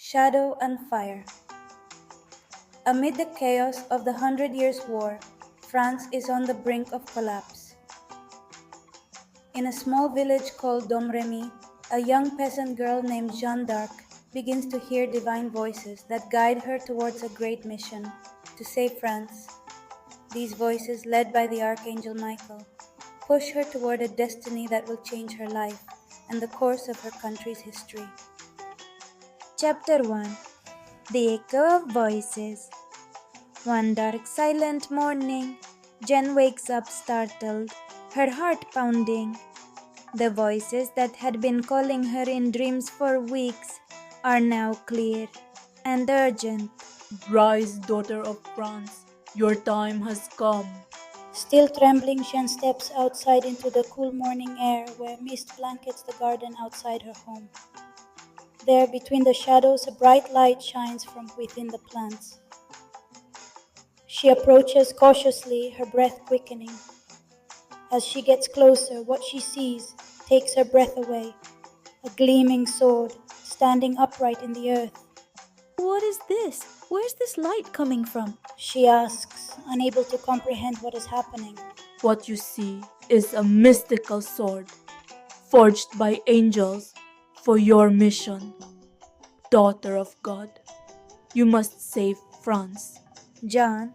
Shadow and Fire. Amid the chaos of the Hundred Years' War, France is on the brink of collapse. In a small village called Domremy, a young peasant girl named Jeanne d'Arc begins to hear divine voices that guide her towards a great mission to save France. These voices, led by the Archangel Michael, push her toward a destiny that will change her life and the course of her country's history. Chapter 1. The Echo of Voices. One dark, silent morning, Jen wakes up startled, her heart pounding. The voices that had been calling her in dreams for weeks are now clear and urgent. Rise, daughter of France, your time has come. Still trembling, Jeanne steps outside into the cool morning air where mist blankets the garden outside her home. There, between the shadows, a bright light shines from within the plants. She approaches cautiously, her breath quickening. As she gets closer, what she sees takes her breath away. A gleaming sword, standing upright in the earth. What is this? Where's this light coming from? She asks, unable to comprehend what is happening. What you see is a mystical sword, forged by angels for your mission. Daughter of God, you must save France. Jeanne,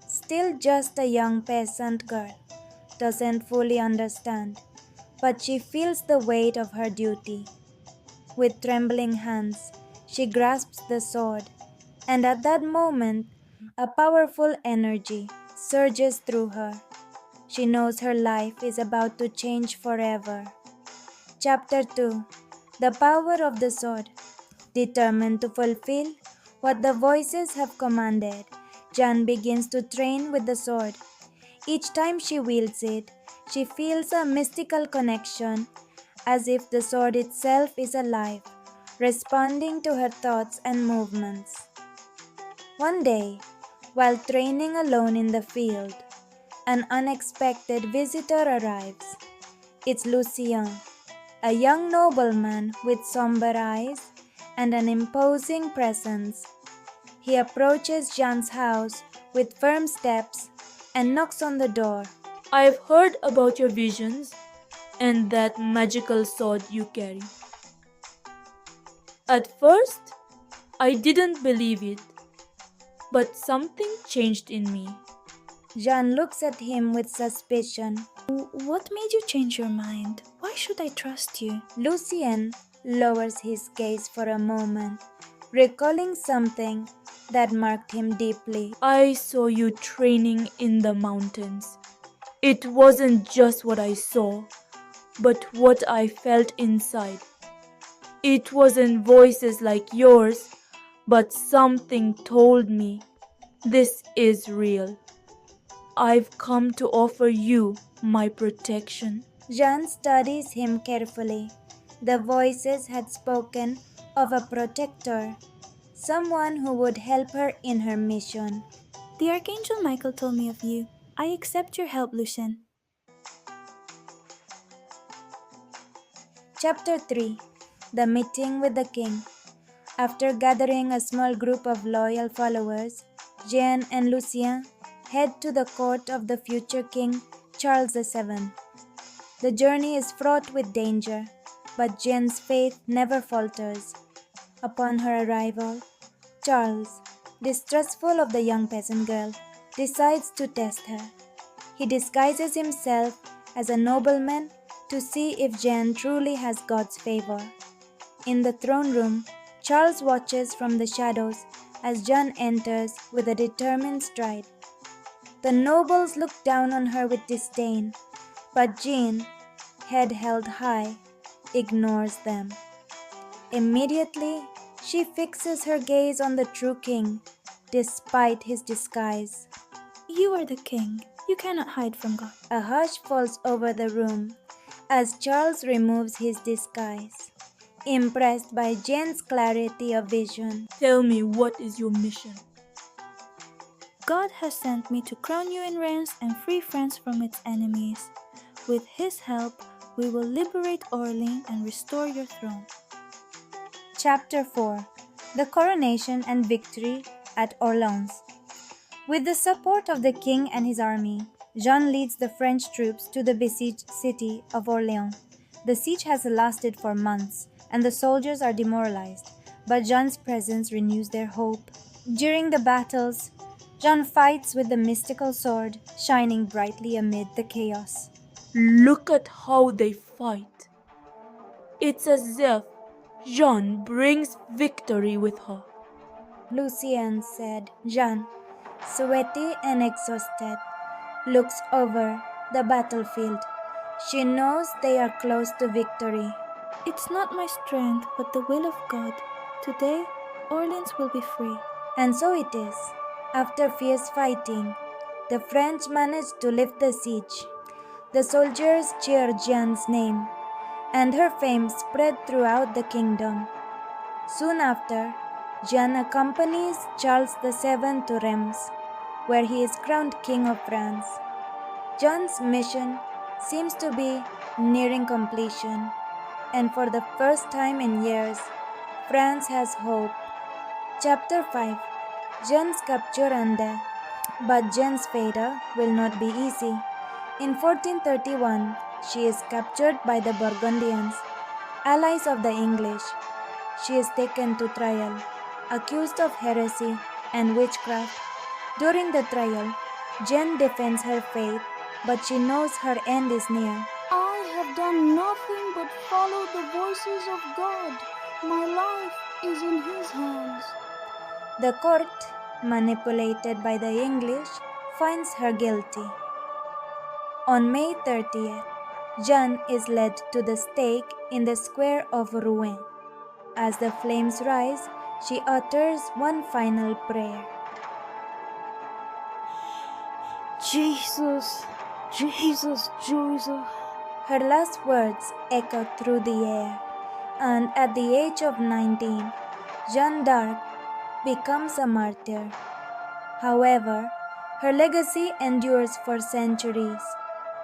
still just a young peasant girl, doesn't fully understand, but she feels the weight of her duty. With trembling hands, she grasps the sword, and at that moment, a powerful energy surges through her. She knows her life is about to change forever. Chapter 2. The Power of the Sword. Determined to fulfill what the voices have commanded, Jeanne begins to train with the sword. Each time she wields it, she feels a mystical connection, as if the sword itself is alive, responding to her thoughts and movements. One day, while training alone in the field, an unexpected visitor arrives. It's Lucien, a young nobleman with somber eyes and an imposing presence. He approaches Jeanne's house with firm steps and knocks on the door. I've heard about your visions and that magical sword you carry. At first, I didn't believe it, but something changed in me. Jeanne looks at him with suspicion. What made you change your mind? Why should I trust you? Lucien lowers his gaze for a moment, recalling something that marked him deeply. I saw you training in the mountains. It wasn't just what I saw, but what I felt inside. It wasn't voices like yours, but something told me this is real. I've come to offer you my protection. Jeanne studies him carefully. The voices had spoken of a protector, someone who would help her in her mission. The Archangel Michael told me of you. I accept your help, Lucien. Chapter 3. The Meeting with the King. After gathering a small group of loyal followers, Jeanne and Lucien head to the court of the future King Charles VII. The journey is fraught with danger, but Jeanne's faith never falters. Upon her arrival, Charles, distrustful of the young peasant girl, decides to test her. He disguises himself as a nobleman to see if Jeanne truly has God's favor. In the throne room, Charles watches from the shadows as Jeanne enters with a determined stride. The nobles look down on her with disdain, but Jeanne, head held high, ignores them. Immediately, she fixes her gaze on the true king, despite his disguise. You are the king. You cannot hide from God. A hush falls over the room as Charles removes his disguise, impressed by Jeanne's clarity of vision. Tell me, what is your mission? God has sent me to crown you in realms and free France from its enemies. With his help, we will liberate Orleans and restore your throne. Chapter 4. the coronation and victory at Orleans. With the support of the king and his army, Jean leads the French troops to the besieged city of Orleans. The siege has lasted for months, and the soldiers are demoralized, but Jean's presence renews their hope. During the battles, Jean fights with the mystical sword, shining brightly amid the chaos. Look at how they fight. It's as if Jeanne brings victory with her. Lucienne said. Jean, sweaty and exhausted, looks over the battlefield. She knows they are close to victory. It's not my strength, but the will of God. Today, Orleans will be free. And so it is. After fierce fighting, the French managed to lift the siege. The soldiers cheer Jeanne's name, and her fame spread throughout the kingdom. Soon after, Jeanne accompanies Charles VII to Reims, where he is crowned King of France. Jeanne's mission seems to be nearing completion, and for the first time in years, France has hope. Chapter 5. Jeanne's capture and death. But Jeanne's fate will not be easy. In 1431, she is captured by the Burgundians, allies of the English. She is taken to trial, accused of heresy and witchcraft. During the trial, Jeanne defends her faith, but she knows her end is near. I have done nothing but follow the voices of God. My life is in His hands. The court, manipulated by the English, finds her guilty. On May 30th, Jeanne is led to the stake in the square of Rouen. As the flames rise, she utters one final prayer. Jesus, Jesus, Jesus. Her last words echo through the air, and at the age of 19, Jeanne d'Arc becomes a martyr. However, her legacy endures for centuries,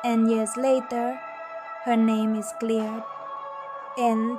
and years later, her name is cleared. End.